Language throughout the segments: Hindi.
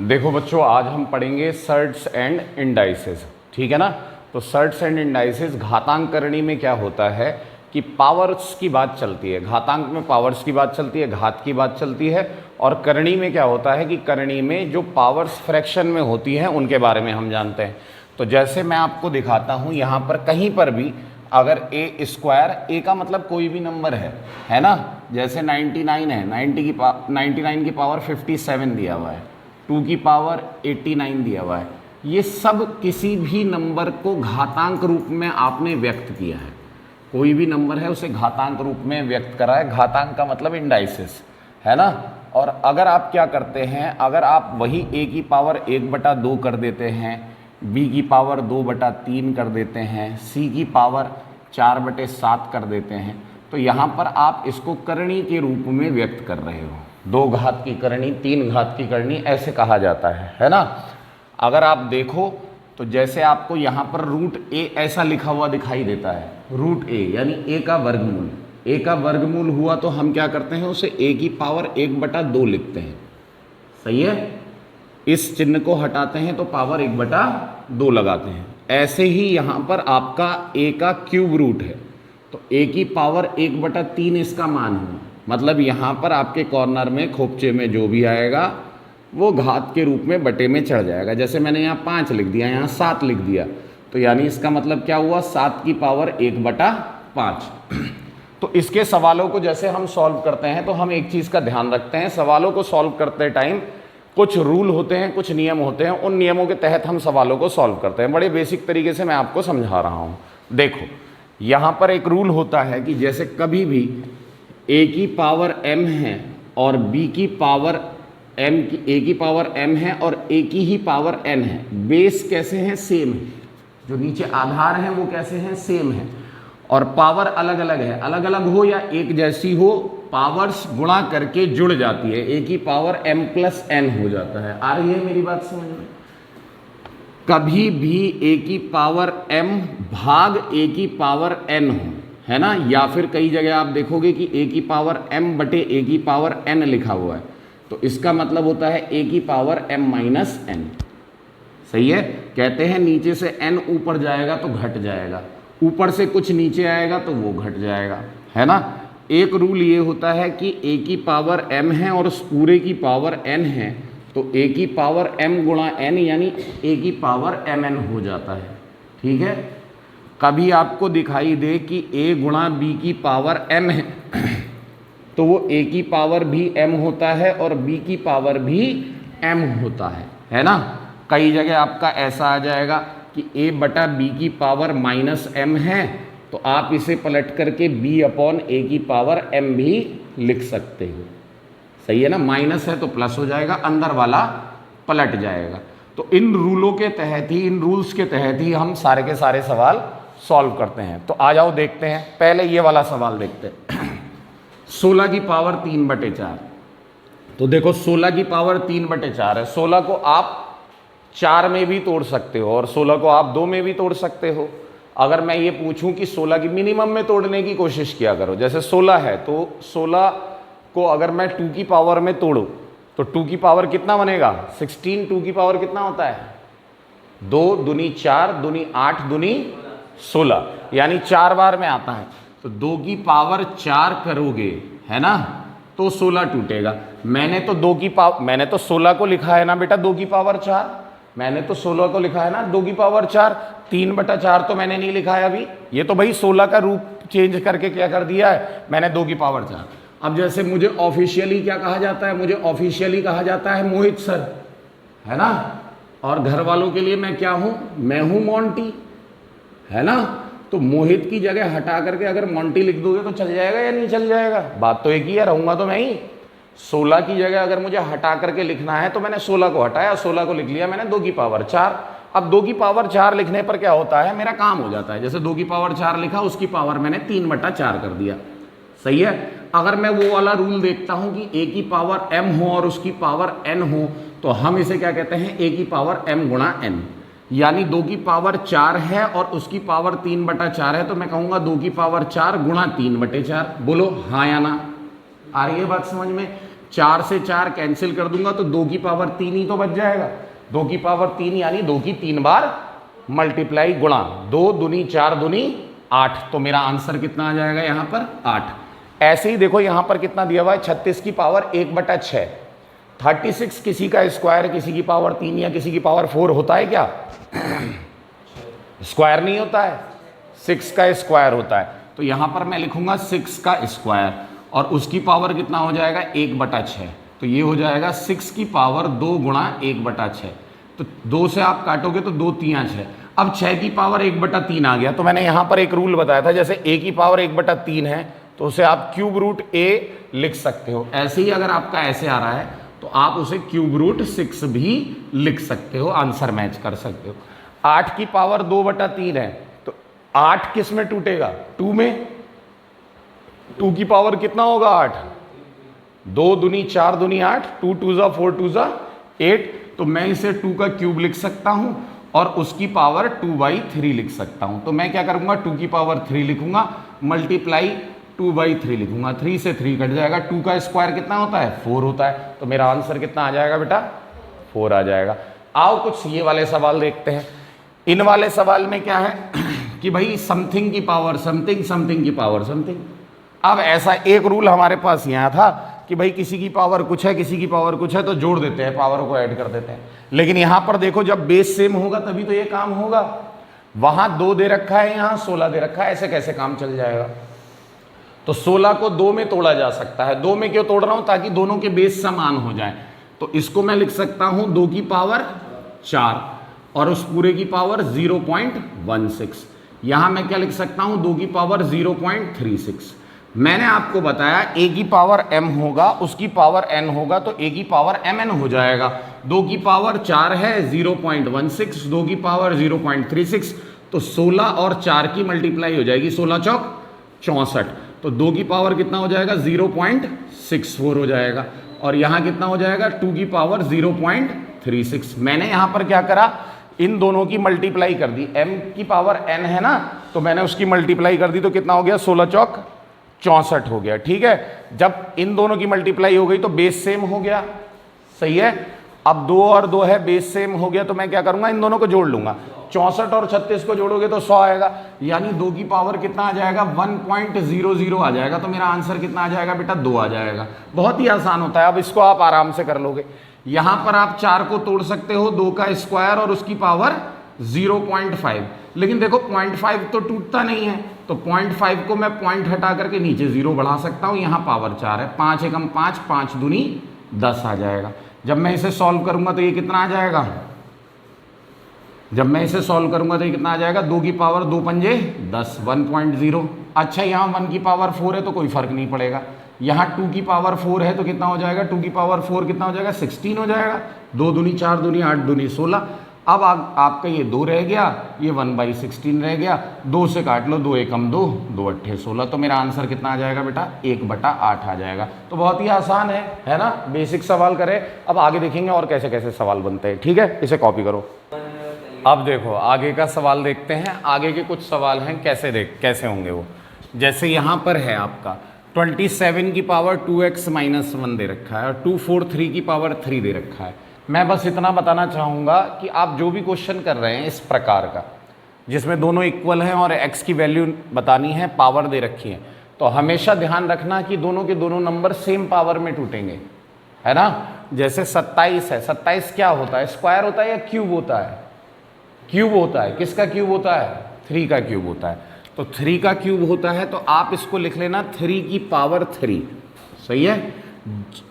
देखो बच्चों, आज हम पढ़ेंगे सर्ट्स एंड इंडाइसेस, ठीक है ना। तो सर्ट्स एंड इंडाइसेस, घातांक करणी में क्या होता है कि पावर्स की बात चलती है। घातांक में पावर्स की बात चलती है, घात की बात चलती है। और करणी में क्या होता है कि करणी में जो पावर्स फ्रैक्शन में होती हैं उनके बारे में हम जानते हैं। तो जैसे मैं आपको दिखाता हूँ, यहाँ पर कहीं पर भी अगर ए स्क्वायर, ए का मतलब कोई भी नंबर है ना। जैसे 99 है, 99 की पावर 57 दिया हुआ है, 2 की पावर 89 दिया हुआ है। ये सब किसी भी नंबर को घातांक रूप में आपने व्यक्त किया है। कोई भी नंबर है उसे घातांक रूप में व्यक्त करा है। घातांक का मतलब इंडाइसिस है ना। और अगर आप क्या करते हैं, अगर आप वही a की पावर 1/2 कर देते हैं, b की पावर 2/3 कर देते हैं, c की पावर 4/7 कर देते हैं, तो यहाँ पर आप इसको करणी के रूप में व्यक्त कर रहे हो। 2 घात की करणी, 3 घात की करणी, ऐसे कहा जाता है ना। अगर आप देखो तो जैसे आपको यहाँ पर √a ऐसा लिखा हुआ दिखाई देता है, √a यानी a का वर्गमूल। a का वर्गमूल हुआ तो हम क्या करते हैं, उसे a की पावर 1/2 लिखते हैं। सही है। इस चिन्ह को हटाते हैं तो पावर 1/2 लगाते हैं। ऐसे ही यहाँ पर आपका a का क्यूब रूट है, तो a की पावर 1/3 इसका मान हुआ। मतलब यहाँ पर आपके कॉर्नर में, खोपचे में जो भी आएगा वो घात के रूप में बटे में चढ़ जाएगा। जैसे मैंने यहाँ 5 लिख दिया, यहाँ 7 लिख दिया, तो यानी इसका मतलब क्या हुआ, 7 की पावर 1/5। तो इसके सवालों को जैसे हम सॉल्व करते हैं तो हम एक चीज़ का ध्यान रखते हैं, सवालों को सॉल्व करते टाइम कुछ रूल होते हैं, कुछ नियम होते हैं। उन नियमों के तहत हम सवालों को सॉल्व करते हैं। बड़े बेसिक तरीके से मैं आपको समझा रहा हूँ। देखो, यहाँ पर एक रूल होता है कि जैसे कभी भी a की पावर m है और b की पावर a की पावर m है और a की ही पावर n है, बेस कैसे हैं, सेम है। जो नीचे आधार हैं वो कैसे हैं, सेम है। और पावर अलग अलग है, अलग अलग हो या एक जैसी हो, पावर्स गुणा करके जुड़ जाती है, a की पावर m+n हो जाता है। आ रही है मेरी बात समझ में। कभी भी a की पावर m भाग a की पावर n हो, है ना। या फिर कई जगह आप देखोगे कि a की पावर m/a की पावर n लिखा हुआ है, तो इसका मतलब होता है a की पावर m-n। सही है। कहते हैं नीचे से n ऊपर जाएगा तो घट जाएगा, ऊपर से कुछ नीचे आएगा तो वो घट जाएगा, है ना। एक रूल ये होता है कि a की पावर m है और उस पूरे की पावर n है, तो a की पावर m गुणा n यानी a की पावर mn हो जाता है। ठीक है। कभी आपको दिखाई दे कि a गुणा b की पावर m है तो वो a की पावर भी m होता है और b की पावर भी m होता है ना। कई जगह आपका ऐसा आ जाएगा कि a/b की पावर -m है, तो आप इसे पलट करके b/a की पावर m भी लिख सकते हो। सही है ना। माइनस है तो प्लस हो जाएगा, अंदर वाला पलट जाएगा। तो इन रूलों के तहत ही, इन रूल्स के तहत ही हम सारे के सारे सवाल सॉल्व करते हैं। तो आ जाओ देखते हैं। पहले ये वाला सवाल देखते हैं। 16 की पावर 3/4। तो देखो 16 की पावर 3/4 है। 16 को आप 4 में भी तोड़ सकते हो और 16 को आप 2 में भी तोड़ सकते हो। अगर मैं ये पूछूं कि 16 की मिनिमम में तोड़ने की कोशिश किया करो, जैसे 16 है तो 16 को अगर मैं 2 की पावर में तोड़ूं तो 2 की पावर कितना बनेगा, 16। 2 की पावर कितना होता है, 2 दूनी 4, दूनी 8, दूनी 16, यानी 4 बार में आता है। तो 2 की पावर 4 करोगे, है ना, तो 16 टूटेगा। मैंने तो 16 को लिखा है ना बेटा 2 की पावर 4। मैंने तो 16 को लिखा है ना 2 की पावर 4। 3/4 तो मैंने नहीं लिखा है अभी। ये तो भाई 16 का रूप चेंज करके क्या कर दिया है मैंने, 2 की पावर 4। अब जैसे मुझे ऑफिशियली क्या कहा जाता है, मुझे ऑफिशियली कहा जाता है मोहित सर, है ना। और घर वालों के लिए मैं क्या हूं, मैं हूं मोंटी, है ना। तो मोहित की जगह हटा करके अगर मोंटी लिख दोगे तो चल जाएगा या नहीं चल जाएगा, बात तो एक ही है, रहूंगा तो मैं ही। 16 की जगह अगर मुझे हटा करके लिखना है तो मैंने 16 को हटाया, 16 को लिख लिया मैंने 2 की पावर 4। अब 2 की पावर 4 लिखने पर क्या होता है, मेरा काम हो जाता है। जैसे 2 की पावर 4 लिखा, उसकी पावर मैंने 3/4 कर दिया। सही है। अगर मैं वो वाला रूल देखता हूं कि a की पावर m हो और उसकी पावर n हो, तो हम इसे क्या कहते हैं, a की पावर m गुणा n। यानी 2 की पावर 4 है और उसकी पावर 3/4 है, तो मैं कहूंगा 2 की पावर 4 गुणा 3/4। बोलो हाँ या ना। आ रही है बात समझ में। 4 से 4 कैंसिल कर दूंगा तो 2 की पावर 3 ही तो बच जाएगा। 2 की पावर 3 यानी 2 की 3 बार मल्टीप्लाई गुणा 2 दूनी 4 दूनी 8, तो मेरा आंसर कितना आ जाएगा यहाँ पर 8। ऐसे ही देखो यहाँ पर कितना दिया हुआ है 36 की पावर 1/6। 36 किसी का स्क्वायर किसी की पावर 3 या किसी की पावर 4 होता है क्या? स्क्वायर नहीं होता है, 6 का स्क्वायर होता है। तो यहाँ पर मैं लिखूंगा 6 का स्क्वायर और उसकी पावर कितना हो जाएगा 1/6। तो ये हो जाएगा 6 की पावर 2 गुणा 1/6। तो 2 से आप काटोगे तो 2 3 6। अब 6 की पावर 1/3 आ गया। तो मैंने यहाँ पर एक रूल बताया था, जैसे a की पावर 1/3 है तो उसे आप क्यूब रूट a लिख सकते हो। ऐसे ही अगर आपका ऐसे आ रहा है तो आप उसे क्यूब रूट 6 भी लिख सकते हो, आंसर मैच कर सकते हो। 8 की पावर 2/3 है तो 8 किस में टूटेगा? 2 में। 2 की पावर कितना होगा 8? 2 दूनी 4 दूनी 8, 2 2 जा 4 2 जा 8। तो मैं इसे 2 का क्यूब लिख सकता हूं और उसकी पावर 2/3 लिख सकता हूं। तो मैं क्या करूंगा 2 की पावर 3 लिखूंगा मल्टीप्लाई 2/3 लिखूंगा। 3 से 3 कट जाएगा। 2 का स्क्वायर कितना होता है 4 होता है। तो मेरा आंसर कितना आ जाएगा बेटा 4 आ जाएगा। आओ कुछ ये वाले सवाल देखते हैं। इन वाले सवाल में क्या है कि भाई समथिंग की पावर समथिंग, समथिंग की पावर समथिंग। अब ऐसा एक रूल हमारे पास यहाँ था कि भाई किसी की पावर कुछ है किसी की पावर कुछ है तो जोड़ देते हैं, पावर को ऐड कर देते हैं। लेकिन यहाँ पर देखो जब बेस सेम होगा तभी तो ये काम होगा। वहां 2 दे रखा है, यहाँ 16 दे रखा है, ऐसे कैसे काम चल जाएगा? तो 16 को 2 में तोड़ा जा सकता है। 2 में क्यों तोड़ रहा हूं? ताकि दोनों के बेस समान हो जाए। तो इसको मैं लिख सकता हूं 2 की पावर 4 और उस पूरे की पावर 0.16। यहां मैं क्या लिख सकता हूं 2 की पावर 0.36। मैंने आपको बताया a की पावर m होगा उसकी पावर n होगा तो a की पावर mn हो जाएगा। 2 की पावर 4 है 0.16, 2 की पावर 0.36, तो 16 और 4 की मल्टीप्लाई हो जाएगी, 16 चौक 64। तो 2 की पावर कितना हो जाएगा 0.64 हो जाएगा और यहाँ कितना हो जाएगा 2 की पावर 0.36। मैंने यहाँ पर क्या करा इन दोनों की मल्टीप्लाई कर दी। m की पावर n है ना तो मैंने उसकी मल्टीप्लाई कर दी तो कितना हो गया 16 चौक 64 हो गया। ठीक है, जब इन दोनों की मल्टीप्लाई हो गई तो बेस सेम हो गया। सही है। अब 2 और 2 है, बेस सेम हो गया तो मैं क्या करूंगा इन दोनों को जोड़ लूंगा। 64 और 36 को जोड़ोगे तो 100 आएगा, यानी 2 की पावर कितना आ जाएगा 1.00 आ जाएगा। तो मेरा आंसर कितना आ जाएगा बेटा 2 आ जाएगा। बहुत ही आसान होता है। अब इसको आप आराम से कर लोगे। यहां पर आप 4 को तोड़ सकते हो, 2 का स्क्वायर और उसकी पावर 0.5। लेकिन देखो 0.5 तो टूटता नहीं है तो 0.5 को मैं पॉइंट हटा करके नीचे 0 बढ़ा सकता हूं। यहां पावर 4 है, 5 एकम 5, 5 दूनी 10 आ जाएगा। जब मैं इसे सॉल्व करूंगा तो ये कितना आ जाएगा, जब मैं इसे सॉल्व करूंगा तो ये कितना आ जाएगा 2 की पावर 2 पंजे 10, 1.0। अच्छा यहाँ 1 की पावर 4 है तो कोई फर्क नहीं पड़ेगा। यहाँ 2 की पावर 4 है तो कितना हो जाएगा 2 की पावर 4 कितना हो जाएगा 16 हो जाएगा। 2 दूनी 4 दूनी 8 दूनी 16। अब आपका ये 2 रह गया, ये 1/16 रह गया। 2 से काट लो, 2 एकम 2, 2 अट्ठे 16। तो मेरा आंसर कितना आ जाएगा बेटा 1/8 आ जाएगा। तो बहुत ही आसान है ना, बेसिक सवाल करें। अब आगे देखेंगे और कैसे कैसे सवाल बनते हैं। ठीक है, इसे कॉपी करो। अब देखो आगे का सवाल देखते हैं। आगे के कुछ सवाल हैं, कैसे होंगे वो। जैसे यहाँ पर है आपका 27 की पावर 2x - 1 दे रखा है और 243 की पावर 3 दे रखा है। मैं बस इतना बताना चाहूँगा कि आप जो भी क्वेश्चन कर रहे हैं इस प्रकार का, जिसमें दोनों इक्वल हैं और x की वैल्यू बतानी है, पावर दे रखी है, तो हमेशा ध्यान रखना कि दोनों के दोनों नंबर सेम पावर में टूटेंगे, है ना। जैसे 27 है, 27 क्या होता है, स्क्वायर होता है या क्यूब होता है? क्यूब होता है। किसका क्यूब होता है? 3 का क्यूब होता है। तो 3 का क्यूब होता है तो आप इसको लिख लेना 3 की पावर 3। सही है।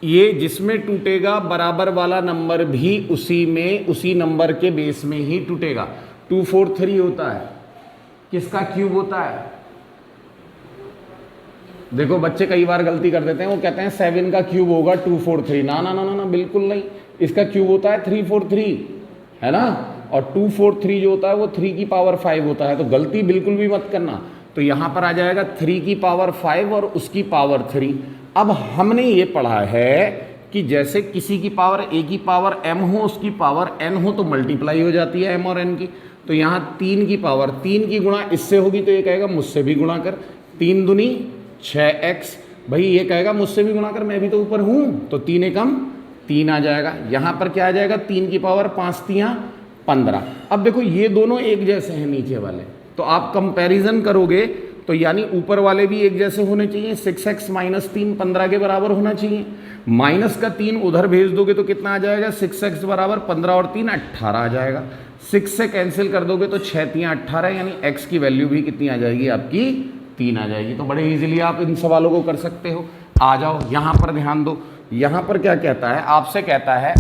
ये जिसमें टूटेगा बराबर वाला नंबर भी उसी नंबर के बेस में ही टूटेगा। 243 होता है, किसका क्यूब होता है? देखो बच्चे कई बार गलती कर देते हैं, वो कहते हैं 7 का क्यूब होगा 243। ना ना ना ना ना, बिल्कुल नहीं। इसका क्यूब होता है 343, है ना। और 243 जो होता है वो 3 की पावर 5 होता है। तो गलती बिल्कुल भी मत करना। तो यहाँ पर आ जाएगा 3 की पावर 5 और उसकी पावर 3। अब हमने ये पढ़ा है कि जैसे किसी की पावर a की पावर m हो, उसकी पावर n हो तो मल्टीप्लाई हो जाती है m और n की। तो यहाँ 3 की पावर 3 की गुणा इससे होगी तो ये कहेगा मुझसे भी गुणा कर। 3 दूनी 6x, भाई ये कहेगा मुझसे भी गुणा कर, मैं भी तो ऊपर हूँ, तो 3 एकम 3 आ जाएगा। यहाँ पर क्या आ जाएगा, 3 की पावर 5 तियाँ 15। अब देखो ये दोनों एक जैसे हैं नीचे वाले, तो आप कंपैरिजन करोगे तो यानी ऊपर वाले भी एक जैसे होने चाहिए। 6x माइनस 3 15 के बराबर होना चाहिए। माइनस का 3 उधर भेज दोगे तो कितना आ जाएगा, 6x बराबर 15 और 3 18 आ जाएगा। 6 से कैंसिल कर दोगे तो 6 तियाँ 18, यानी x की वैल्यू भी कितनी आ जाएगी आपकी, 3 आ जाएगी। तो बड़े इजीली आप इन सवालों को कर सकते हो। आ जाओ यहाँ पर ध्यान दो, यहाँ पर क्या कहता है, आपसे कहता है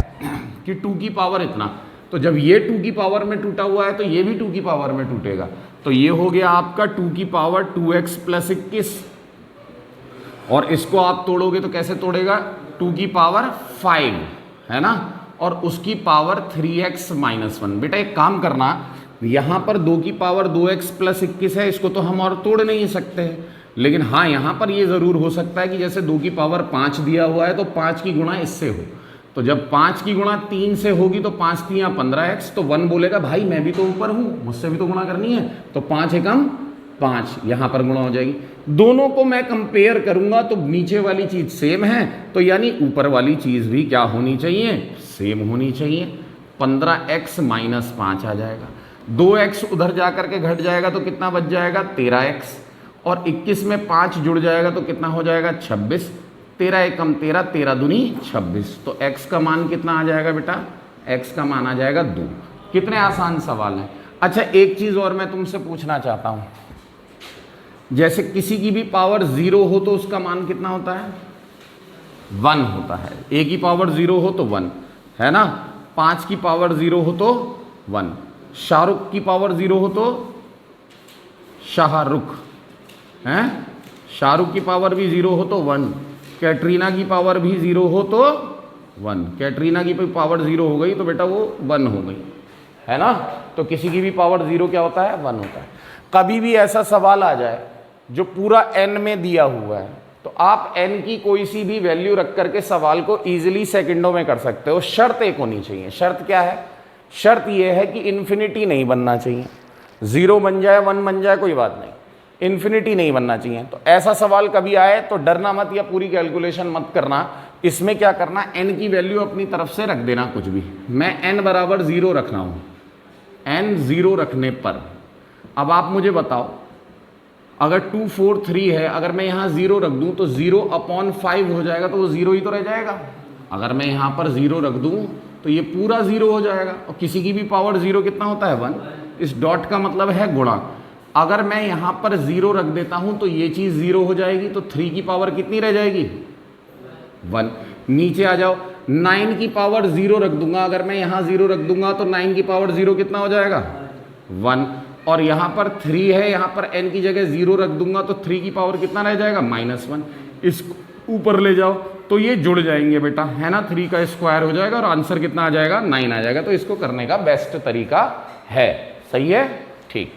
कि 2 की पावर इतना, तो जब ये 2 की पावर में टूटा हुआ है तो ये भी 2 की पावर में टूटेगा। तो ये हो गया आपका 2 की पावर 2x प्लस 21, और इसको आप तोड़ोगे तो कैसे तोड़ेगा, 2 की पावर 5 है ना, और उसकी पावर 3x माइनस 1। बेटा एक काम करना, यहाँ पर 2 की पावर 2x प्लस 21 है, इसको तो हम और तोड़ नहीं सकते हैं, लेकिन हाँ यहाँ पर ये ज़रूर हो सकता है कि जैसे 2 की पावर 5 दिया हुआ है तो 5 की गुणा इससे हो, तो जब 5 की गुणा 3 से होगी तो 5 तियाँ 15x, तो 1 बोलेगा भाई मैं भी तो ऊपर हूँ, मुझसे भी तो गुणा करनी है, तो 5 एकम 5 यहाँ पर गुणा हो जाएगी। दोनों को मैं कंपेयर करूंगा तो नीचे वाली चीज़ सेम है, तो यानी ऊपर वाली चीज़ भी क्या होनी चाहिए, सेम होनी चाहिए। 15x माइनस 5 आ जाएगा, 2x उधर जा करके घट जाएगा तो कितना बच जाएगा, 13x, और 21 में 5 जुड़ जाएगा तो कितना हो जाएगा, 26। 13 एकम 13, 13 दूनी 26, तो x का मान कितना आ जाएगा बेटा, x का मान आ जाएगा 2। कितने आसान सवाल हैं। अच्छा एक चीज़ और मैं तुमसे पूछना चाहता हूँ, जैसे किसी की भी पावर 0 हो तो उसका मान कितना होता है, 1 होता है। a की पावर 0 हो तो 1 है ना, 5 की पावर 0 हो तो 1, शाहरुख की पावर 0 हो तो शाहरुख हैं, शाहरुख की पावर भी 0 हो तो 1, कैटरीना की पावर भी 0 हो तो 1, कैटरीना की पावर 0 हो गई तो बेटा वो 1 हो गई, है ना। तो किसी की भी पावर 0 क्या होता है, 1 होता है। कभी भी ऐसा सवाल आ जाए जो पूरा n में दिया हुआ है, तो आप n की कोई सी भी वैल्यू रख करके सवाल को ईजिली सेकंडों में कर सकते हो। शर्त एक होनी चाहिए, शर्त क्या है, शर्त यह है कि इन्फिनिटी नहीं बनना चाहिए, 0 बन जाए 1 बन जाए कोई बात नहीं, इन्फिनिटी नहीं बनना चाहिए। तो ऐसा सवाल कभी आए तो डरना मत या पूरी कैलकुलेशन मत करना। इसमें क्या करना, n की वैल्यू अपनी तरफ से रख देना कुछ भी। मैं n बराबर 0 रख रहा हूँ, n 0 रखने पर अब आप मुझे बताओ, अगर 2 4 3 है, अगर मैं यहाँ 0 रख दूँ तो 0/5 हो जाएगा, तो वो 0 ही तो रह जाएगा। अगर मैं यहाँ पर 0 रख दूँ तो ये पूरा 0 हो जाएगा, और किसी की भी पावर 0 कितना होता है, 1। इस डॉट का मतलब है गुणा। अगर मैं यहाँ पर 0 रख देता हूँ तो ये चीज़ 0 हो जाएगी, तो 3 की पावर कितनी रह जाएगी, 1। नीचे आ जाओ, 9 की पावर 0 रख दूंगा, अगर मैं यहाँ 0 रख दूंगा तो 9 की पावर 0 कितना हो जाएगा, 1। और यहाँ पर 3 है, यहाँ पर n की जगह 0 रख दूंगा तो 3 की पावर कितना रह जाएगा, -1। इसको ऊपर ले जाओ तो ये जुड़ जाएंगे बेटा, है ना, 3 का स्क्वायर हो जाएगा और आंसर कितना आ जाएगा, 9 आ जाएगा। तो इसको करने का बेस्ट तरीका है, सही है, ठीक।